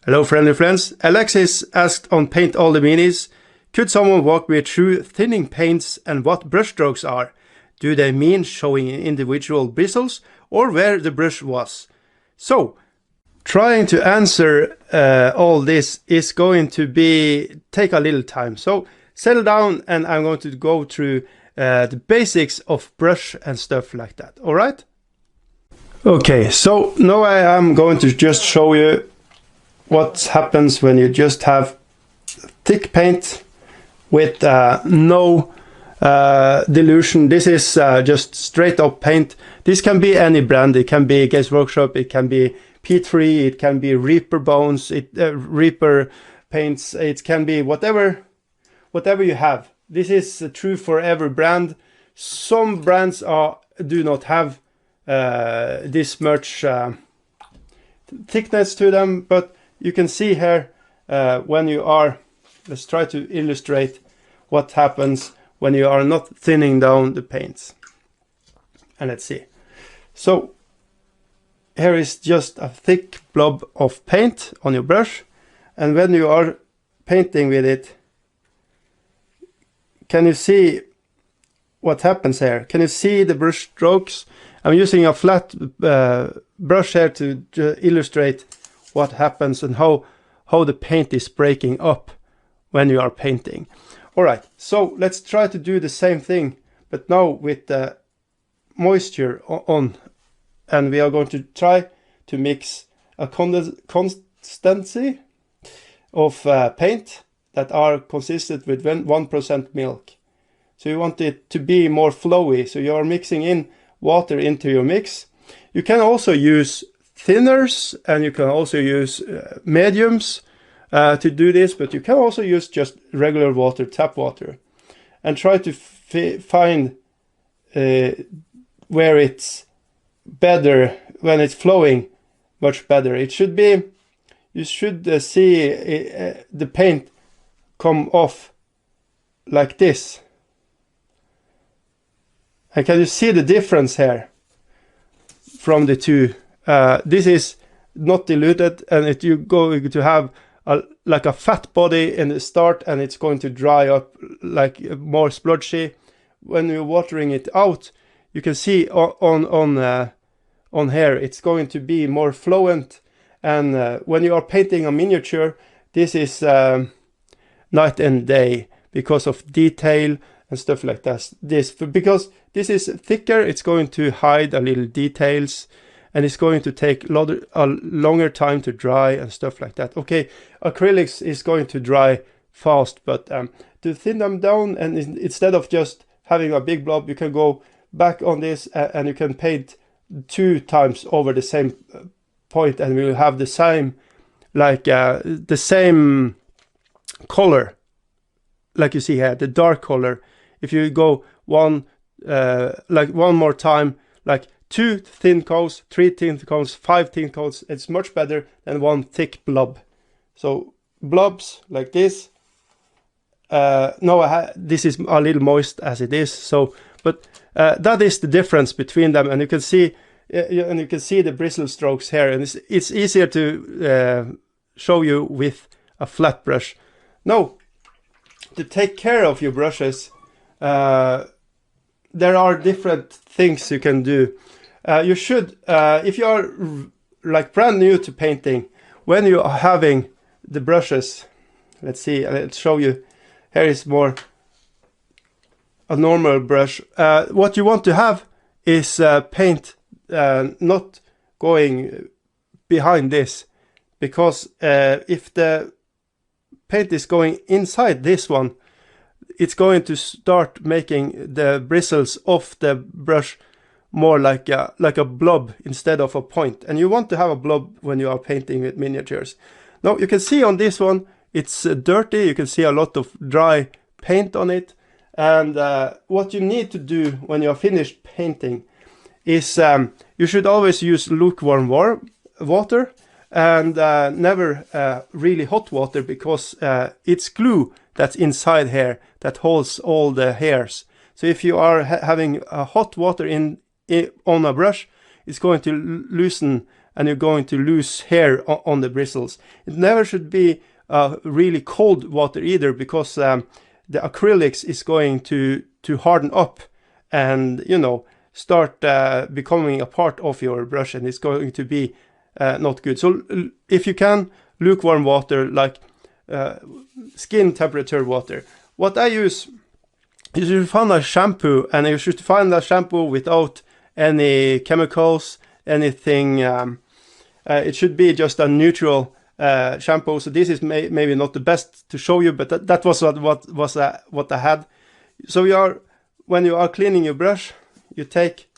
Hello friendly friends, Alexis asked on Paint All the Minis, could someone walk me through thinning paints and what brush strokes are? Do they mean showing individual bristles or where the brush was? So, trying to answer all this is going to take a little time. So, settle down and I'm going to go through the basics of brush and stuff like that, alright? Okay, so now I am going to just show you what happens when you just have thick paint with no dilution. This is just straight up paint. This can be any brand. It can be Games Workshop, it can be P3, it can be Reaper Bones, Reaper paints, it can be whatever you have. This is true for every brand. Some brands do not have this much thickness to them, but you can see here when you are, let's try to illustrate what happens when you are not thinning down the paints. And let's see. So here is just a thick blob of paint on your brush, and when you are painting with it, can you see what happens here? Can you see the brush strokes? I'm using a flat brush here to illustrate what happens and how the paint is breaking up when you are painting. Alright, so let's try to do the same thing, but now with the moisture on, and we are going to try to mix a consistency of paint that are consistent with 1% milk. So you want it to be more flowy, so you are mixing in water into your mix. You can also use thinners and you can also use mediums to do this, but you can also use just regular water, tap water, and try to find where it's better, when it's flowing much better. It should be, you should see the paint come off like this. And can you see the difference here from the two? This is not diluted, and you're going to have like a fat body in the start, and it's going to dry up like more splotchy. When you're watering it out, you can see on here it's going to be more fluent. And when you are painting a miniature, this is night and day because of detail and stuff like that. Because this is thicker, it's going to hide a little details, and it's going to take a longer time to dry and stuff like that. Okay, acrylics is going to dry fast, but to thin them down, and instead of just having a big blob, you can go back on this and you can paint 2 times over the same point, and we'll have the same, like the same color, like you see here, the dark color. If you go one more time, like 2 thin coats, 3 thin coats, 5 thin coats, it's much better than 1 thick blob. So blobs like this. This is a little moist as it is. So, but that is the difference between them, and you can see the bristle strokes here, and it's easier to show you with a flat brush. Now, to take care of your brushes, there are different things you can do. You should, if you are like brand new to painting, when you are having the brushes, let's see, let's show you. Here is more a normal brush. What you want to have is paint not going behind this, because if the paint is going inside this one, it's going to start making the bristles of the brush more like a blob instead of a point. And you want to have a blob when you are painting with miniatures. Now you can see on this one, it's dirty. You can see a lot of dry paint on it. And what you need to do when you are finished painting is you should always use lukewarm water, and never really hot water, because it's glue that's inside here that holds all the hairs. So if you are having hot water on a brush, it's going to loosen and you're going to lose hair on the bristles. It never should be really cold water either, because the acrylics is going to harden up and, you know, start becoming a part of your brush, and it's going to be not good. So if you can, lukewarm water, like skin temperature water. What I use, you should find a shampoo, and you should find a shampoo without any chemicals, anything. It should be just a neutral shampoo. So this is maybe not the best to show you, but that was what I had. So when you are cleaning your brush, you take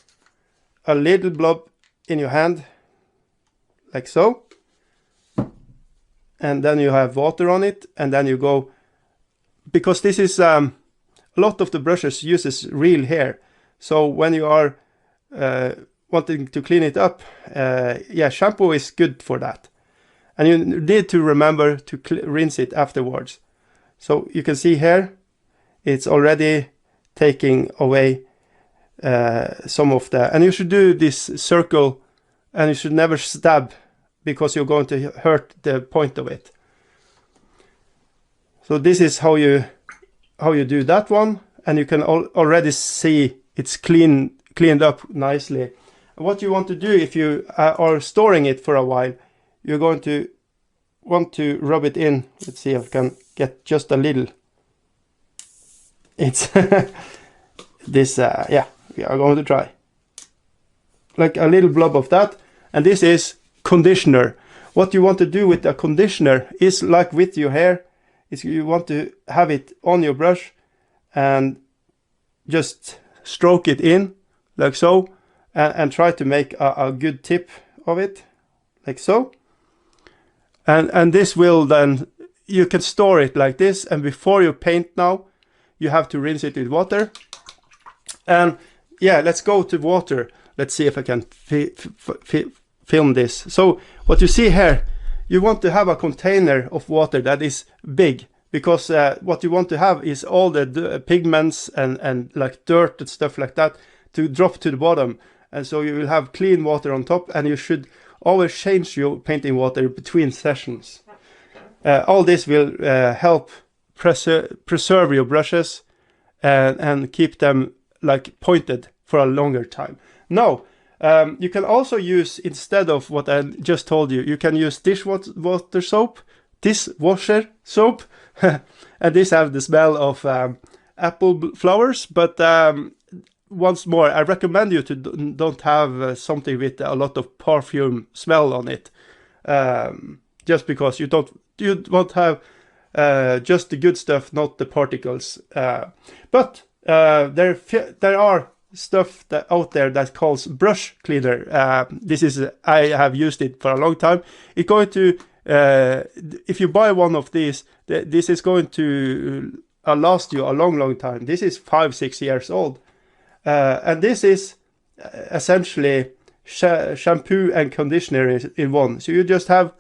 a little blob in your hand, like so, and then you have water on it, and then you go, because this is a lot of the brushes uses real hair. So when you are wanting to clean it up, yeah, shampoo is good for that. And you need to remember to rinse it afterwards. So you can see here, it's already taking away some of the, and you should do this circle, and you should never stab, because you're going to hurt the point of it. So this is how you do that one, and you can already see it's cleaned up nicely. What you want to do if you are storing it for a while, you're going to want to rub it in. Let's see if I can get just a little. It's this, yeah, we are going to try. Like a little blob of that, and this is conditioner. What you want to do with a conditioner is like with your hair, is you want to have it on your brush and just stroke it in like so, and try to make a good tip of it like so, and this will then, you can store it like this, and before you paint now you have to rinse it with water. And yeah, let's go to water. Let's see if I can film this. So what you see here, you want to have a container of water that is big, because what you want to have is all the pigments and like dirt and stuff like that to drop to the bottom. And so you will have clean water on top, and you should always change your painting water between sessions. All this will help preserve your brushes and keep them like pointed for a longer time. Now, you can also use, instead of what I just told you, you can use dishwasher soap, and this have the smell of apple flowers, but once more, I recommend you to don't have something with a lot of perfume smell on it, just because you won't have just the good stuff, not the particles. But there are stuff out there that calls brush cleaner. This is, I have used it for a long time. It's going to, if you buy one of these, this is going to last you a long time. This is 5-6 years old. And this is essentially shampoo and conditioner in one. So you just have,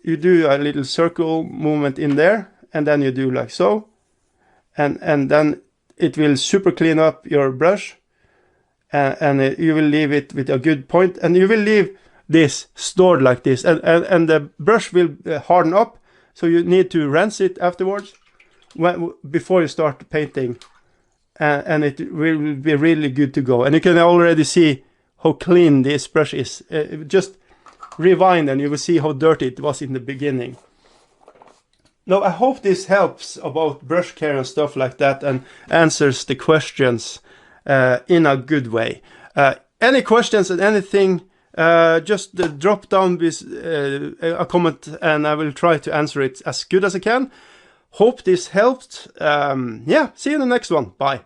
you do a little circle movement in there, and then you do like so, and then it will super clean up your brush, and you will leave it with a good point, and you will leave this stored like this, and the brush will harden up, so you need to rinse it afterwards before you start painting. And it will be really good to go. And you can already see how clean this brush is. Just rewind and you will see how dirty it was in the beginning. Now, I hope this helps about brush care and stuff like that, and answers the questions in a good way. Any questions and anything, just drop down this, a comment, and I will try to answer it as good as I can. Hope this helped. Yeah, see you in the next one. Bye.